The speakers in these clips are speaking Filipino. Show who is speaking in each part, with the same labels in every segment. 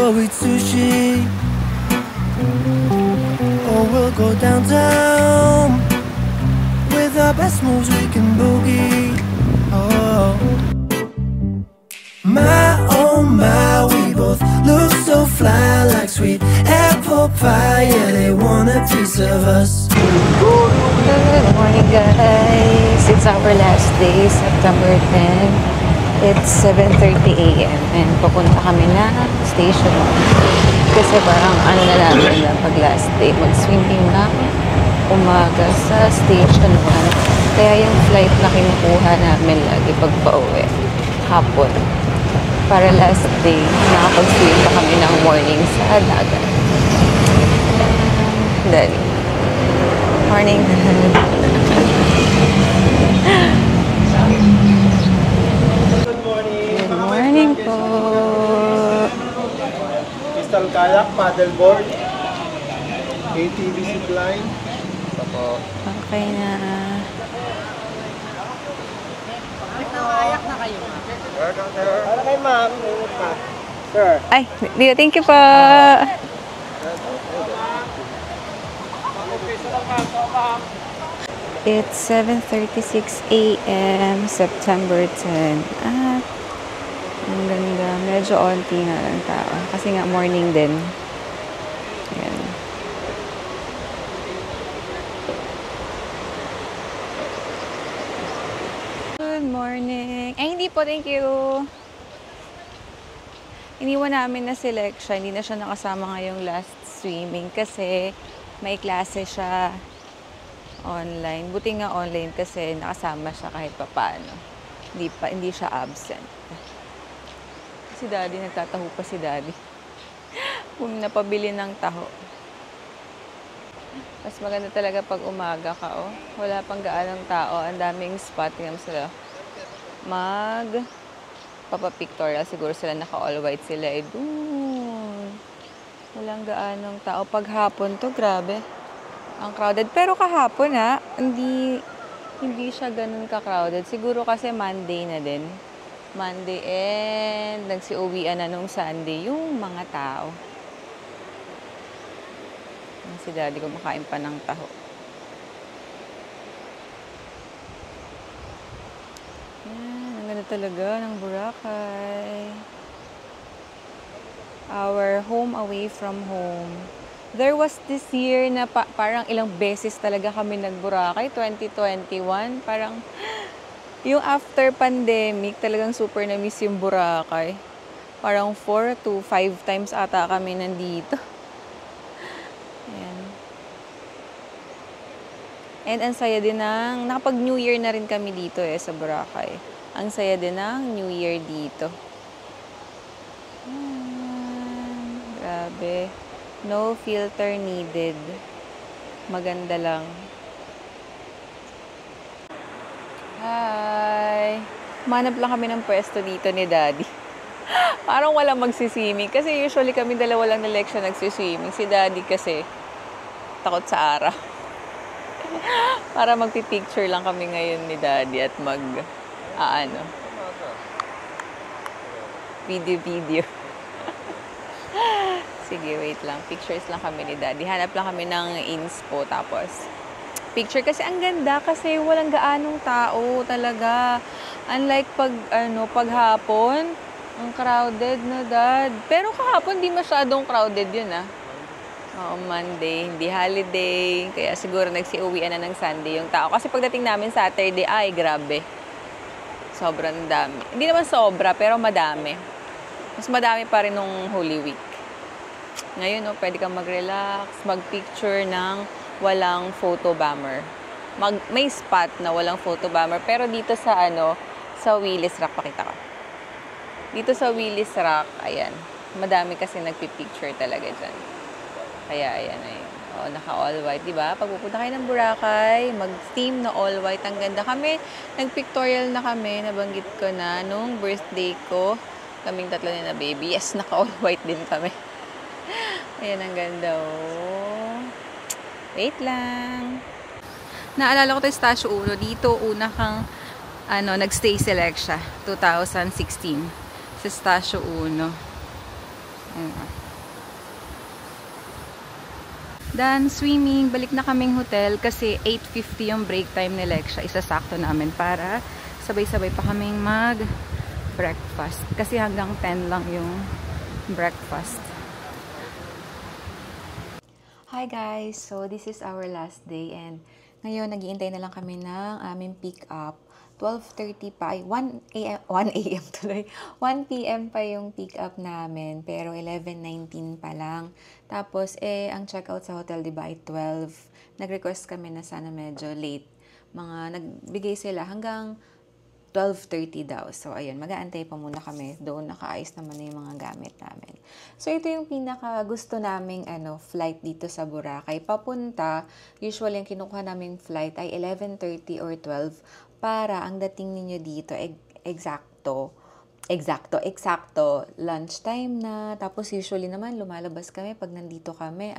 Speaker 1: go eat sushi, or we'll go downtown. With our best moves we can boogie. Oh my, we both look so fly, like sweet apple pie. Yeah, they want a piece of us.
Speaker 2: Good morning, guys. It's our last day, September 10. It's 7:30 a.m. and pupunta kami na station. Kasi parang ano na namin na pag last day, mag-swimming na umaga sa station 1. Kaya yung flight na kinukuha namin lagi pag pauwi, hapon. Para last day, nakapag-swim pa kami ng morning sa dagat. Dali. Morning. Good morning po.
Speaker 3: Crystal kayak, paddleboard, ATV zipline.
Speaker 2: Okay na.
Speaker 4: Nakayak na kayo.
Speaker 3: Ano kay ma'am? Sir.
Speaker 2: Ay, thank you po. It's 7:36 a.m. September 10. At ang ganda. Medyo onti na lang tao. Kasi nga morning din. Ayan. Good morning. Ay, hindi po. Thank you. Iniwan namin na si Lexia. Hindi na siya nakasama ngayong last swimming kasi may klase siya online. Buti nga online kasi nakasama siya kahit papaano. Hindi siya absent. Si Daddy, nagtataho pa si Daddy. Kung napabili ng taho. Mas maganda talaga pag umaga ka, oh. Wala pang gaanong tao. Ang daming spot. Tingnan mo sila. Papa-pictorial. Siguro sila naka-all white sila. Doon. Walang gaanong tao. Pag hapon to, grabe. Ang crowded. Pero kahapon, hindi siya ganun ka-crowded. Siguro kasi Monday na din. Monday and nagsi-uwian na nung Sunday yung mga tao. Si Daddy kumakain pa ng taho. Yan, ang ganda talaga ng Boracay. Our home away from home. There was this year na parang ilang beses talaga kami nag-Boracay, 2021. Parang yung after pandemic, talagang super na-miss yung Boracay. Parang 4 to 5 times ata kami nandito. Ayan. And ang saya din nakapag New Year na rin kami dito sa Boracay. Ang saya din ng New Year dito. Grabe. No filter needed. Maganda lang. Hi! Manap lang kami ng pwesto dito ni Daddy. Parang walang magsiswimming. Kasi usually kami dalawa lang na Lexia nagsiswimming. Si Daddy kasi takot sa araw. Para magpipicture lang kami ngayon ni Daddy at video. Sige, wait lang. Pictures lang kami ni Daddy. Hanap lang kami ng inspo. Tapos, picture. Kasi ang ganda. Kasi walang gaanong tao talaga. Unlike pag hapon, ang crowded na, Dad. Pero kahapon, di masyadong crowded yun, Oo, Monday. Hindi holiday. Kaya siguro nagsiuwian na ng Sunday yung tao. Kasi pagdating namin Saturday, ay, grabe. Sobrang dami. Hindi naman sobra, pero madami. Mas madami pa rin nung Holy Week. Ngayon, pwede kang mag-relax, mag-picture ng walang photo bomber. May spot na walang photo bomber. Pero dito sa sa Willis Rock, pakita ko. Dito sa Willis Rock, ayan. Madami kasi nagpipicture talaga dyan. Kaya, ayan. Naka-all white, diba? Pag pupunta kayo ng Boracay, mag-theme na all white. Ang ganda kami. Nag-pictorial na kami. Nabanggit ko na nung birthday ko. Kaming tatlo na baby. Yes, naka-all white din kami. Ayan, ang ganda, Wait lang. Naalala ko tayo Stasyo 1. Dito, una kang, nag-stay si Lexia. 2016. Sa Stasyo 1. Then, swimming, balik na kaming hotel kasi 8:50 yung break time ni Lexia. Isasakto namin para sabay-sabay pa kaming mag-breakfast. Kasi hanggang 10 lang yung breakfast. Hi guys! So, this is our last day and ngayon, nag-iintay na lang kami ng aming pick-up. 12:30 pa, 1 a.m. tuloy. 1 p.m. pa yung pick-up namin, pero 11:19 pa lang. Tapos, ang check-out sa hotel, di ba, ay 12. Nag-request kami na sana medyo late. Nagbigay sila hanggang 12:30 daw. So, ayun, mag-aantay pa muna kami. Doon, nakaayos naman na yung mga gamit namin. So, ito yung pinaka gusto naming flight dito sa Boracay. Papunta, usually yung kinukuha naming flight ay 11:30 or 12 para ang dating ninyo dito, eksakto, lunchtime na. Tapos, usually naman, lumalabas kami pag nandito kami,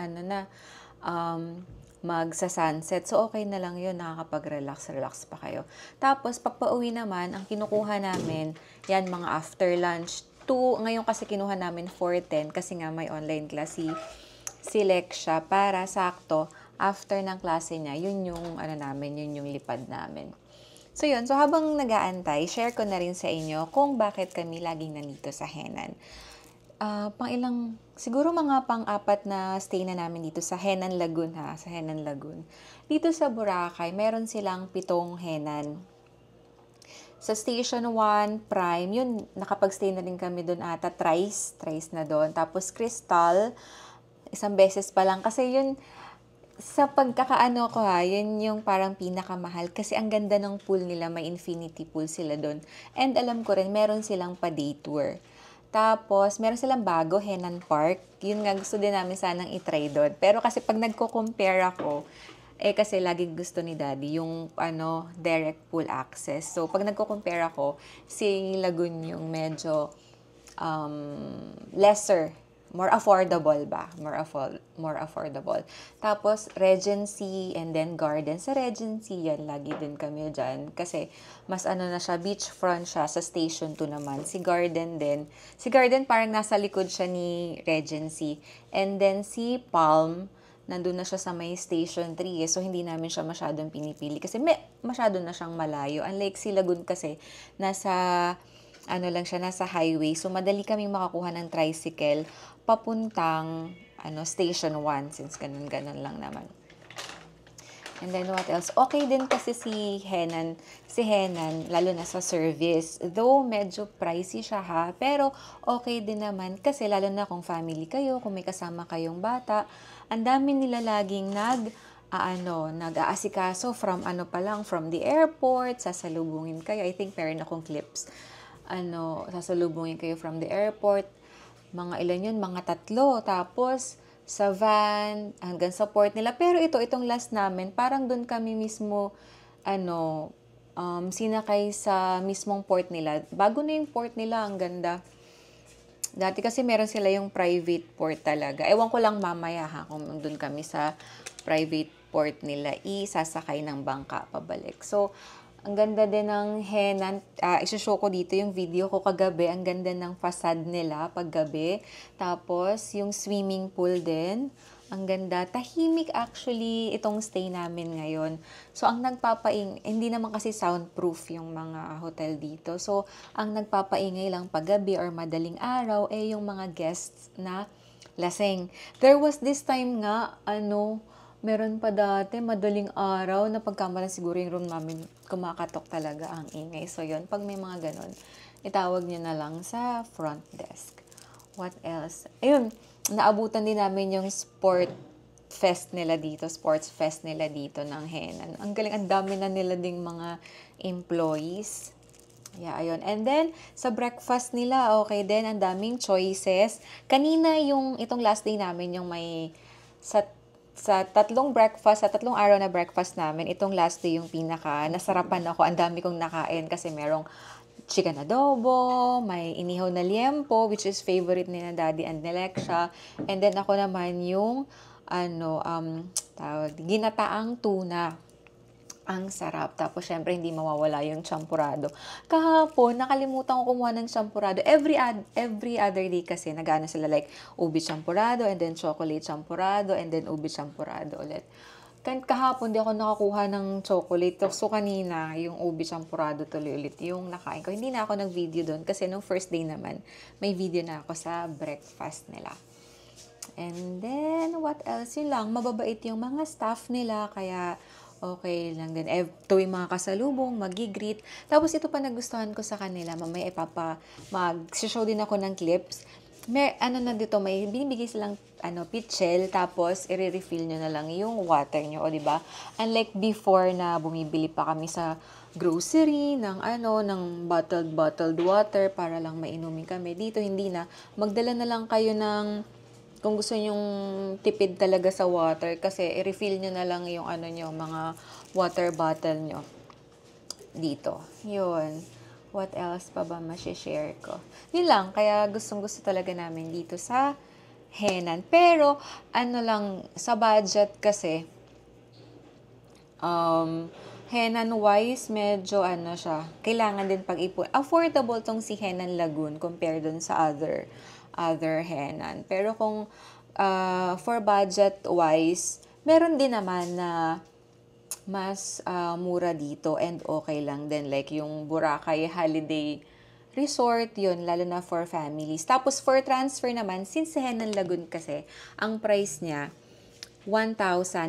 Speaker 2: magsa-sunset. So, okay na lang yun. Nakakapag-relax pa kayo. Tapos, pag pauwi naman, ang kinukuha namin, yan, mga after lunch. Ngayon kasi kinuha namin 4:10 kasi nga may online class si Lexia para sakto, after ng klase niya, yun yung, yun yung lipad namin. So, yun. So, habang nag-aantay, share ko na rin sa inyo kung bakit kami laging nandito sa Henan. Siguro mga pang-apat na stay na namin dito sa Henan Lagoon sa Henan Lagoon. Dito sa Boracay, meron silang 7 Henan. Sa Station 1, Prime, yun, nakapag-stay na rin kami doon ata, thrice na doon. Tapos Crystal, isang beses pa lang. Kasi yun, sa pagkakaano ko yun yung parang pinakamahal. Kasi ang ganda ng pool nila, may infinity pool sila doon. And alam ko rin, meron silang pa-day tour. Tapos, meron silang bago, Henan Park. Yun nga, gusto din namin sanang itry doon. Pero kasi pag nagko-compare ako, kasi lagi gusto ni Daddy yung direct pool access. So, pag nagko-compare ako, si Lagoon yung medyo lesser, more affordable ba? More affordable. Tapos, Regency and then Garden. Sa Regency, yan, lagi din kami dyan. Kasi, mas na siya, beachfront siya. Sa Station 2 naman. Si Garden din. Si Garden parang nasa likod siya ni Regency. And then, si Palm, nandun na siya sa may Station 3. So, hindi namin siya masyadong pinipili. Kasi masyado na siyang malayo. Unlike si Lagoon kasi, nasa highway. So, madali kaming makakuha ng tricycle papuntang Station 1 since ganun lang naman. And then what else? Okay din kasi si Henan, lalo na sa service. Though medyo pricey siya pero okay din naman kasi lalo na kung family kayo, kung may kasama kayong bata, ang dami nila laging nag-aasikaso from from the airport, sasalubungin kayo. I think meron akong clips. Sasalubungin kayo from the airport. Mga ilan yun, mga 3. Tapos, sa van, hanggang sa port nila. Pero itong last namin, parang doon kami mismo, sinakay sa mismong port nila. Bago na yung port nila, ang ganda. Dati kasi meron sila yung private port talaga. Ewan ko lang mamaya kung doon kami sa private port nila, isasakay ng bangka pabalik. So, ang ganda din ng Henan. Isushow ko dito yung video ko kagabi. Ang ganda ng facade nila paggabi. Tapos, yung swimming pool din. Ang ganda. Tahimik actually itong stay namin ngayon. So, ang hindi naman kasi soundproof yung mga hotel dito. So, ang nagpapaingay lang paggabi or madaling araw yung mga guests na lasing. There was this time nga, meron pa dati, madaling araw, na pagkamalan siguro yung room namin, kumakatok talaga ang ingay. So, yun, pag may mga ganun, itawag nyo na lang sa front desk. What else? Ayun, naabutan din namin yung sports fest nila dito ng Henan. Ang galing, ang dami na nila ding mga employees. Yeah, ayun. And then, sa breakfast nila, okay din, ang daming choices. Kanina itong last day namin, yung may, sa 3 araw na breakfast namin, itong last day yung pinaka nasarapan ako. Ang dami kong nakain kasi merong chicken adobo, may inihaw na liempo, which is favorite ni na Daddy and ni Lexia. And then ako naman yung ginataang tuna. Ang sarap. Tapos, syempre, hindi mawawala yung champurado. Kahapon, nakalimutan ko kumuha ng champurado. Every other day kasi, nag-ano sila like, ubi champurado, and then chocolate champurado, and then ubi champurado ulit. Kahapon, di ako nakakuha ng chocolate. So, kanina, yung ubi champurado tuloy ulit yung nakain ko. Hindi na ako nag-video doon kasi nung first day naman, may video na ako sa breakfast nila. And then, what else? Yun lang, mababait yung mga staff nila, kaya okay lang din. Tuwing mga kasalubong, mag-greet. Tapos ito pa nagustuhan ko sa kanila. Mamaya mag-show din ako ng clips. May, may binibigay silang pitchel, tapos i-refill nyo na lang yung water nyo, o diba? Unlike before na bumibili pa kami sa grocery ng bottled water para lang mainumin kami. Dito hindi na. Magdala na lang kayo ng kung gusto nyong tipid talaga sa water, kasi i-refill nyo na lang yung mga water bottle nyo dito. Yun. What else pa ba share ko? Yun lang. Kaya gustong-gusto talaga namin dito sa Henan. Pero, sa budget kasi, Henan-wise, medyo siya. Kailangan din pag-ipon. Affordable tong si Henan Lagoon compared dun sa other Henan. Pero kung for budget-wise, meron din naman na mas mura dito and okay lang din. Like yung Boracay Holiday Resort, yun, lalo na for families. Tapos for transfer naman, since Henan Lagoon kasi, ang price niya, 1,900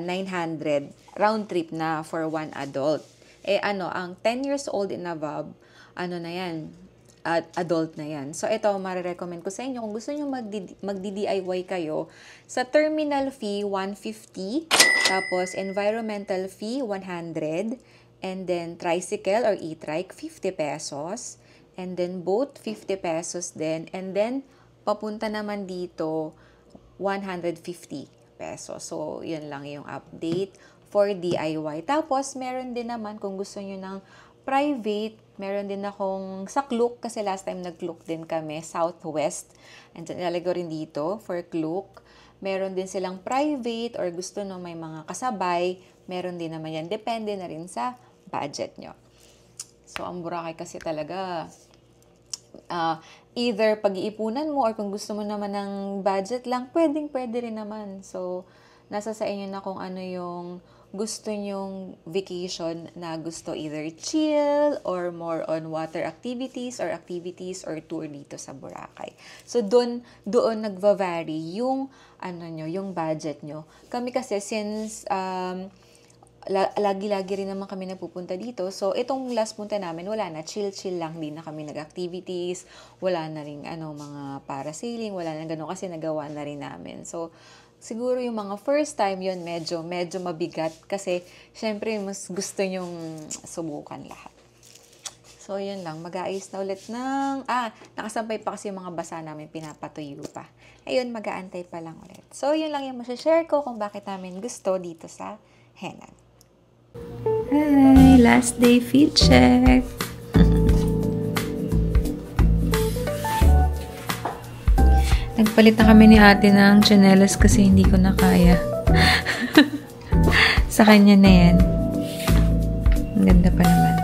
Speaker 2: round trip na for one adult. Ang 10 years old and above, na yan, adult na yan. So, ito, marirecommend ko sa inyo. Kung gusto nyo magdi-DIY kayo, sa terminal fee, 150. Tapos, environmental fee, 100. And then, tricycle or e-trike, 50 pesos. And then, boat, 50 pesos din. And then, papunta naman dito, 150 pesos. So, yun lang yung update for DIY. Tapos, meron din naman, kung gusto nyo ng private, meron din akong sa Klook, kasi last time nag-Klook din kami, Southwest. And nalagay rin dito for Klook. Meron din silang private or gusto no may mga kasabay, meron din naman yan. Depende na rin sa budget nyo. So, ang Boracay kasi talaga, either pag-iipunan mo or kung gusto mo naman ng budget lang, pwede rin naman. So, nasa sa inyo na kung ano yung gusto nyong vacation na gusto, either chill or more on water activities or tour dito sa Boracay. So, doon nagva-vary yung yung budget nyo. Kami kasi since lagi-lagi rin naman kami napupunta dito. So, itong last punta namin, wala na. Chill-chill lang din na kami nag-activities. Wala na rin mga parasailing. Wala na gano'n kasi nagawa na rin namin. So, siguro yung mga first time yun, medyo mabigat. Kasi, syempre, mas gusto nyong subukan lahat. So, yun lang. Mag-aayos na ulit ng... nakasampay pa kasi yung mga basa namin. Pinapatuyo pa. Ayun, mag-aantay pa lang ulit. So, yun lang yung masashare ko kung bakit namin gusto dito sa Henan. Hi! Last day fit check! Nagpalit na kami ni ate ng tsinelas kasi hindi ko na kaya. Sa kanya na yan. Ang ganda pa naman.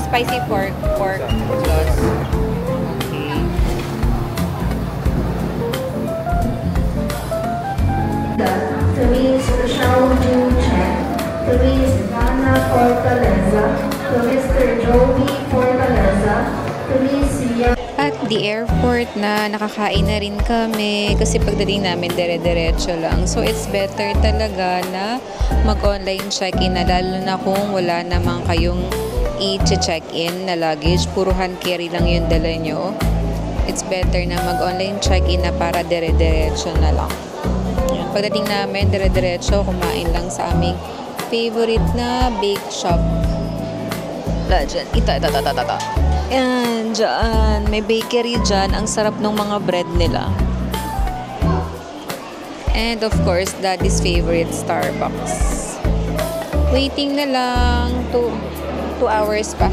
Speaker 2: spicy pork sauce. Okay.
Speaker 5: Tumis Shaoju Chen, Tumis Dana Fortaleza, Tumis Joey Fortaleza, Tumis Ria.
Speaker 2: At the airport na nakakain na rin kami kasi pagdating namin dire-diretso lang. So it's better talaga na mag-online check-in na lalo na kung wala namang kayong i-check-in na luggage. Puro hand carry lang yung dala nyo. It's better na mag-online check-in na para dire-diretso na lang. Pagdating namin dire-diretso, kumain lang sa aming favorite na bake shop. Dyan. Ita. Yan, dyan. May bakery dyan. Ang sarap ng mga bread nila. And of course, Daddy's favorite, Starbucks. Waiting na lang. 2 hours pa.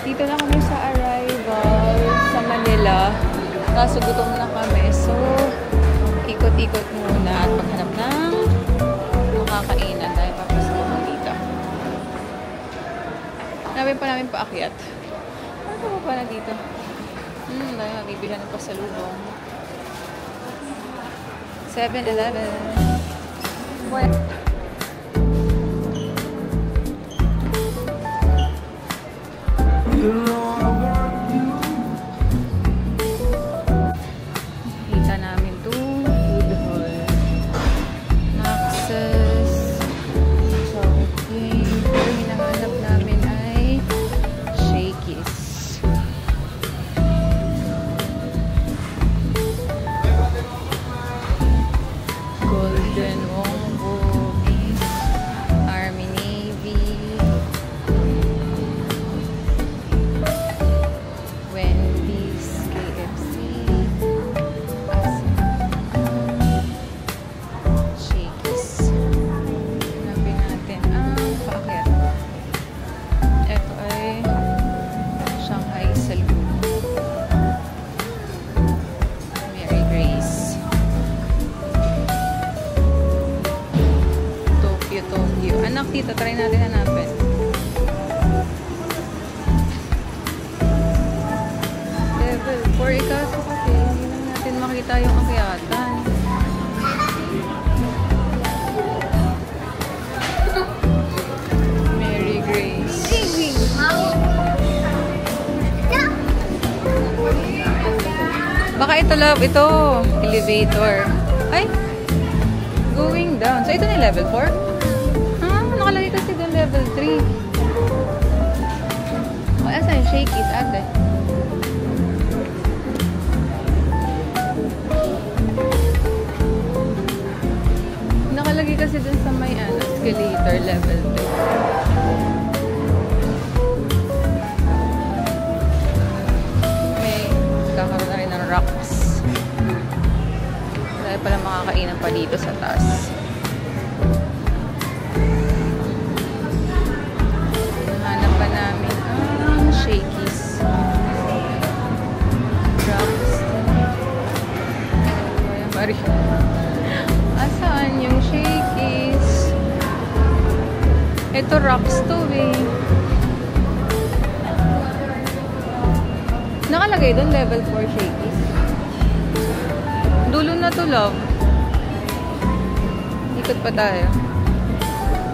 Speaker 2: Dito na kami sa arrival sa Manila. Kaso gutom na kami. So, ikot-ikot muna at maghanap ng makakainan dahil papasok kami dito. Namin pa namin paakyat. Ano pa na dito? Dahil mabibilan ng pasalubong. 7-Eleven. What? Kita namin itong food hall. Max's. Okay. Pero hinahanap namin ay Shakey's. Golden Wombo. Army Navy. Wendy's, KFC, Shakey's. Hanapin natin ang paakyat. Ito ay Shanghai Saloon. Mary Grace. Tokyo. Anak dito, try natin hanapin. Level 4, ikaso kasi hindi lang natin makita yung akyatan. Mary Grace. Baka ito love, ito. Elevator. Ay! Going down. So ito na yung level 4? Nakalagay kasi doon level 3. O, asan yung Shakey's ate? Nakalagay kasi dun sa may escalator level 2. May kakaroon na rin ng rocks. Dahil pala makakainan pa dito sa taas. Hanap pa namin ang Shakey's. Rocks. Ayan, Mari. Asaan yung Shakey's? Ito rocks to eh. Nakalagay doon level 4 Shakey's. Dulo na to love. Ikot pa tayo.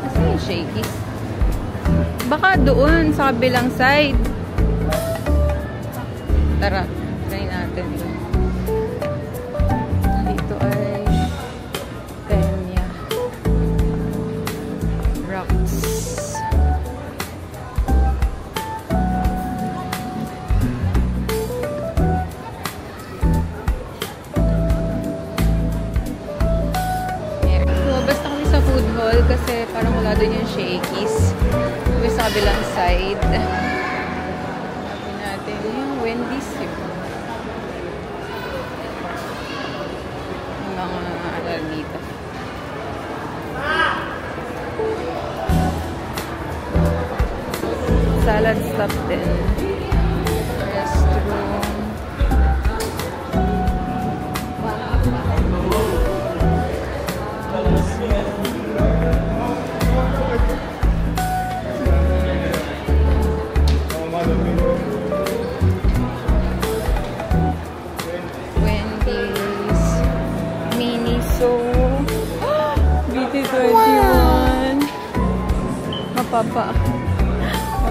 Speaker 2: Asaan yung Shakey's? Baka doon sa kabilang side. Tara, try natin. Dito ay Peña Rocks. Lumabas na kami sa food hall kasi parang wala doon yung Shakey's. Kami sa kabilang side. Sabi natin yung Wendy's yun. Yung mga alal dito. Salad stop din.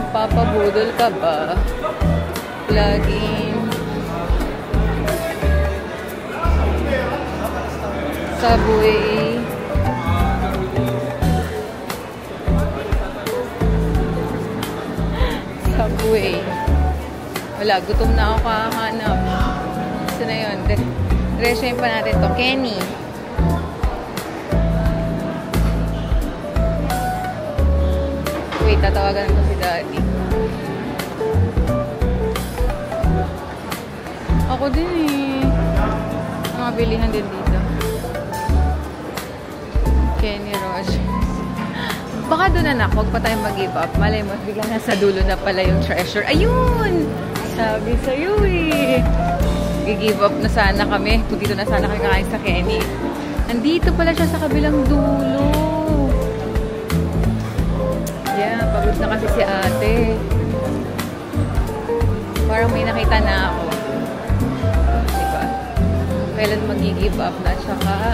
Speaker 2: Magpapabudol ka ba? Plug-in. Subway. Subway. Wala, gutom na ako kakahanap. Gusto na yun. Diretsuhin pa natin to. Kenny. Wait, tatawagan ko si Daddy. Ako din eh. Mga bilihan din dito. Kenny Rogers. Baka doon anak, huwag pa tayong mag-give up. Malay mo, biglang nasa dulo na pala yung treasure. Ayun! Sabi sa'yo eh. Gi-give up na sana kami. Kung dito na sana kami kakain sa Kenny. Nandito pala siya sa kabilang dulo. Yeah, pagod na kasi si ate. Parang may nakita na ako. Diba? Kailan mag-give up na, tsaka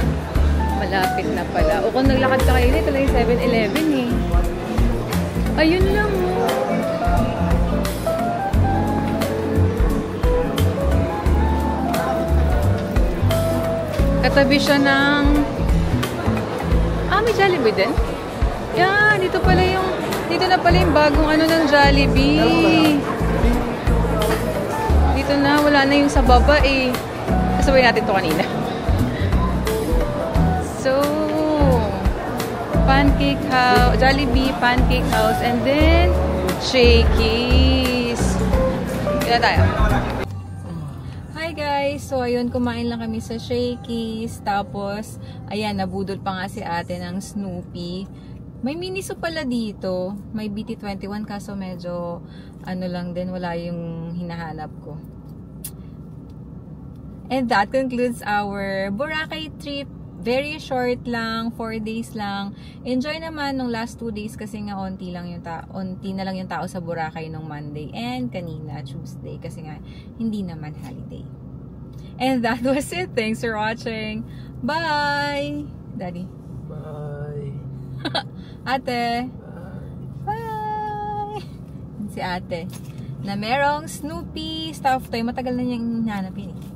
Speaker 2: malapit na pala. O kung naglakad ka kayo, ito lang yung 7-Eleven eh. Ayun lang oh. Katabi siya ng... may Jollibee din? Yeah, dito na pala yung bagong ano ng Jollibee. Dito na, wala na yung sa baba eh. Kasabay natin to kanina. So, Pancake House, Jollibee, Pancake House, and then Shakey's. Kaya tayo. Hi guys! So, ayun, kumain lang kami sa Shakey's. Tapos, ayan, nabudol pa nga si ate ng Snoopy. May Miniso pala dito. May BT21 kaso medyo, ano lang din, wala yung hinahanap ko. And that concludes our Boracay trip. Very short lang, 4 days lang. Enjoy naman nung last 2 days kasi nga onti na lang yung tao sa Boracay nung Monday and kanina Tuesday kasi nga hindi naman holiday. And that was it. Thanks for watching. Bye! Daddy.
Speaker 3: Bye!
Speaker 2: Ate. Bye! Si ate na merong Snoopy stuffed toy. Matagal na niyang hinanapin eh.